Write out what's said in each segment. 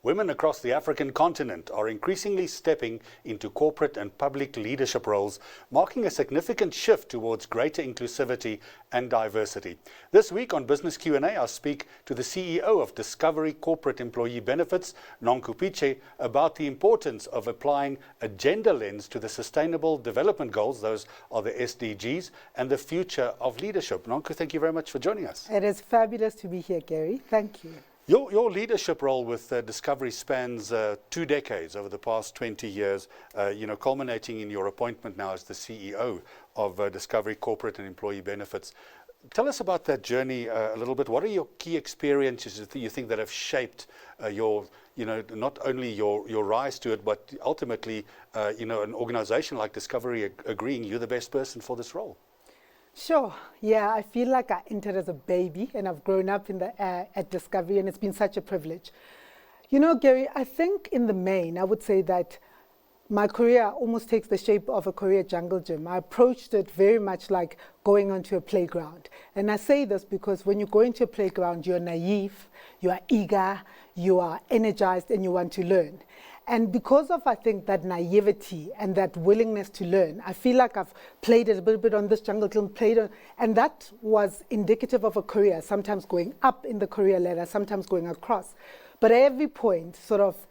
Women across the African continent are increasingly stepping into corporate and public leadership roles, marking a significant shift towards greater inclusivity and diversity. This week on Business Q&A, I'll speak to the CEO of Discovery Corporate Employee Benefits, Nonku Pitje, about the importance of applying a gender lens to the Sustainable Development Goals, those are the SDGs, and the future of leadership. Nonku, thank you very much for joining us. It is fabulous to be here, Gary. Thank you. Your leadership role with Discovery spans 2 decades over the past 20 years, culminating in your appointment now as the CEO of Discovery Corporate and Employee Benefits. Tell us about that journey a little bit. What are your key experiences that you think that have shaped not only your rise to it, but ultimately, an organization like Discovery agreeing you're the best person for this role? Sure. Yeah, I feel like I entered as a baby and I've grown up at Discovery, and it's been such a privilege. You know, Gary, I think in the main, I would say that my career almost takes the shape of a career jungle gym. I approached it very much like going onto a playground. And I say this because when you go into a playground, you're naive, you are eager, you are energized, and you want to learn. And because of, I think, that naivety and that willingness to learn, I feel like I've played it a little bit on this jungle gym, and that was indicative of a career, sometimes going up in the career ladder, sometimes going across. But at every point, sort of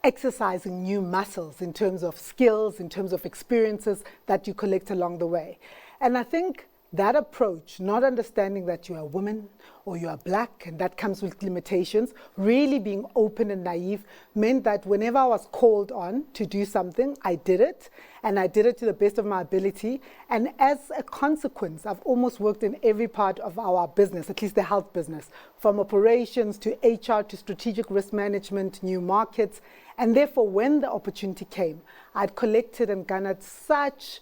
exercising new muscles in terms of skills, in terms of experiences that you collect along the way. And I think that approach, not understanding that you are a woman or you are black, and that comes with limitations, really being open and naive, meant that whenever I was called on to do something, I did it, and I did it to the best of my ability. And as a consequence, I've almost worked in every part of our business, at least the health business, from operations to HR to strategic risk management, new markets. And therefore, when the opportunity came, I'd collected and garnered such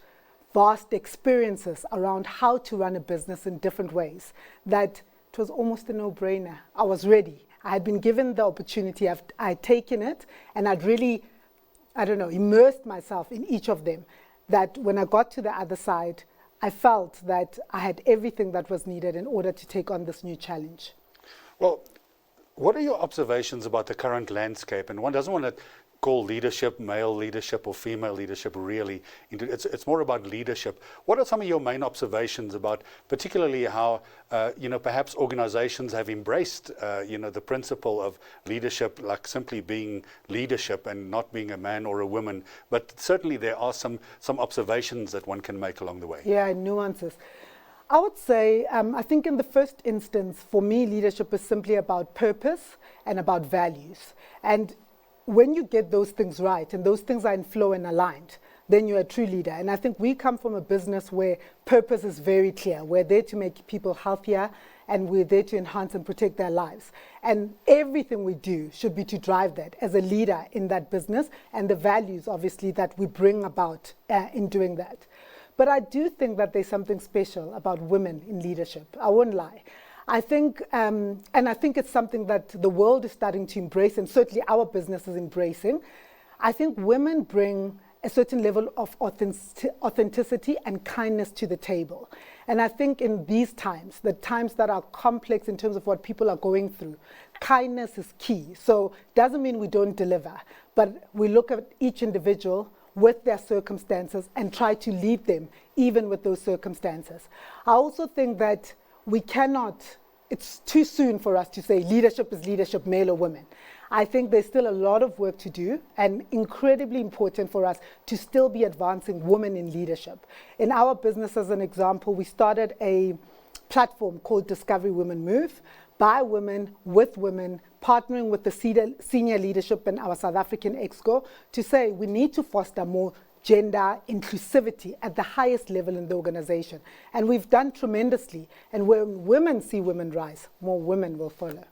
vast experiences around how to run a business in different ways that it was almost a no-brainer. I was ready. I had been given the opportunity. I'd taken it, and I'd really, immersed myself in each of them, that when I got to the other side, I felt that I had everything that was needed in order to take on this new challenge. Well, what are your observations about the current landscape? And one doesn't want to call leadership male leadership or female leadership really. It's more about leadership. What are some of your main observations about particularly how, perhaps organizations have embraced, the principle of leadership, like simply being leadership and not being a man or a woman, but certainly there are some observations that one can make along the way. Yeah, nuances. I would say, I think in the first instance, for me, leadership is simply about purpose and about values. And when you get those things right and those things are in flow and aligned, then you're a true leader. And I think we come from a business where purpose is very clear. We're there to make people healthier, and we're there to enhance and protect their lives. And everything we do should be to drive that as a leader in that business, and the values, obviously, that we bring about in doing that. But I do think that there's something special about women in leadership. I won't lie. I think, and I think it's something that the world is starting to embrace, and certainly our business is embracing. I think women bring a certain level of authenticity and kindness to the table. And I think in these times, the times that are complex in terms of what people are going through, kindness is key. So it doesn't mean we don't deliver, but we look at each individual with their circumstances and try to lead them even with those circumstances. I also think that we cannot, it's too soon for us to say leadership is leadership, male or women. I think there's still a lot of work to do, and incredibly important for us to still be advancing women in leadership. In our business, as an example, we started a platform called Discovery Women Move, by women, with women, partnering with the senior leadership in our South African ExCo to say we need to foster more gender inclusivity at the highest level in the organization. And we've done tremendously. And when women see women rise, more women will follow.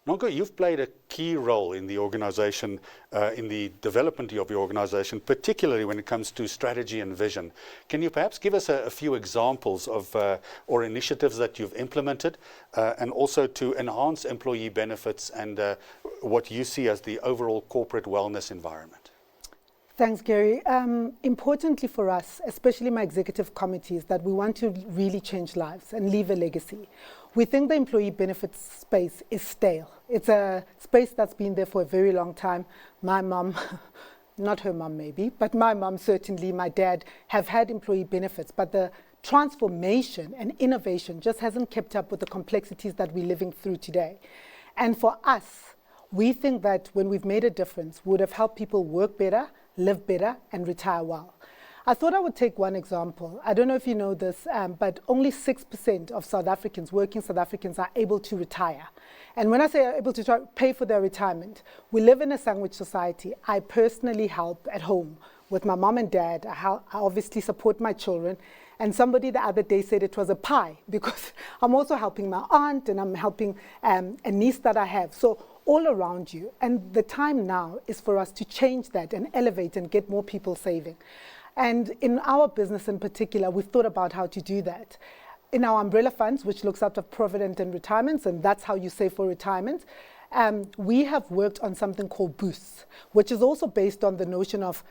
Nonku, you've played a key role in the organization, in the development of your organization, particularly when it comes to strategy and vision. Can you perhaps give us a few examples of or initiatives that you've implemented, and also to enhance employee benefits and what you see as the overall corporate wellness environment? Thanks, Gary. Importantly for us, especially my executive committee, is that we want to really change lives and leave a legacy. We think the employee benefits space is stale. It's a space that's been there for a very long time. My mum, not her mum maybe, but my mum certainly, my dad, have had employee benefits, but the transformation and innovation just hasn't kept up with the complexities that we're living through today. And for us, we think that when we've made a difference, we would have helped people work better, live better, and retire well. I thought I would take one example. I don't know if you know this, but only 6% of South Africans, working South Africans, are able to retire. And when I say are able to pay for their retirement, we live in a sandwich society. I personally help at home with my mom and dad. I obviously support my children. And somebody the other day said it was a pie because I'm also helping my aunt and I'm helping a niece that I have. So all around you. And the time now is for us to change that and elevate and get more people saving. And in our business in particular, we've thought about how to do that. In our umbrella funds, which looks after provident and retirements, and that's how you save for retirement, we have worked on something called boosts, which is also based on the notion of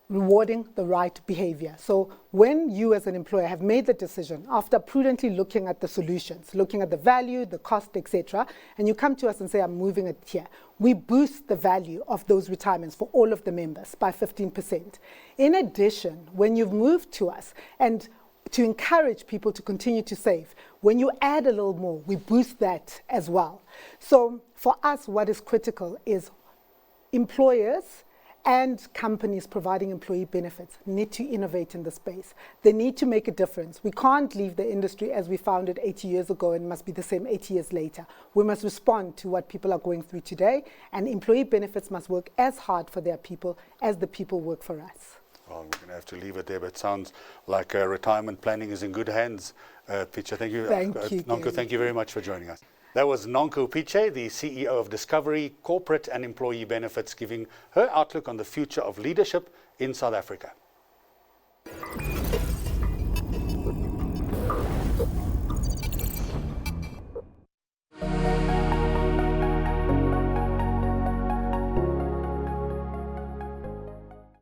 rewarding the right behavior. So when you as an employer have made the decision after prudently looking at the solutions, looking at the value, the cost, etc., and you come to us and say, I'm moving it here, we boost the value of those retirements for all of the members by 15%. In addition, when you've moved to us and to encourage people to continue to save, when you add a little more, we boost that as well. So for us, what is critical is employers and companies providing employee benefits need to innovate in the space. They need to make a difference. We can't leave the industry as we found it 80 years ago and must be the same 80 years later. We must respond to what people are going through today, and employee benefits must work as hard for their people as the people work for us. Well, we're going to have to leave it there, but it sounds like retirement planning is in good hands. Pitje, thank you. Thank you, Nonku, thank you very much for joining us. That was Nonku Pitje, the CEO of Discovery Corporate and Employee Benefits, giving her outlook on the future of leadership in South Africa.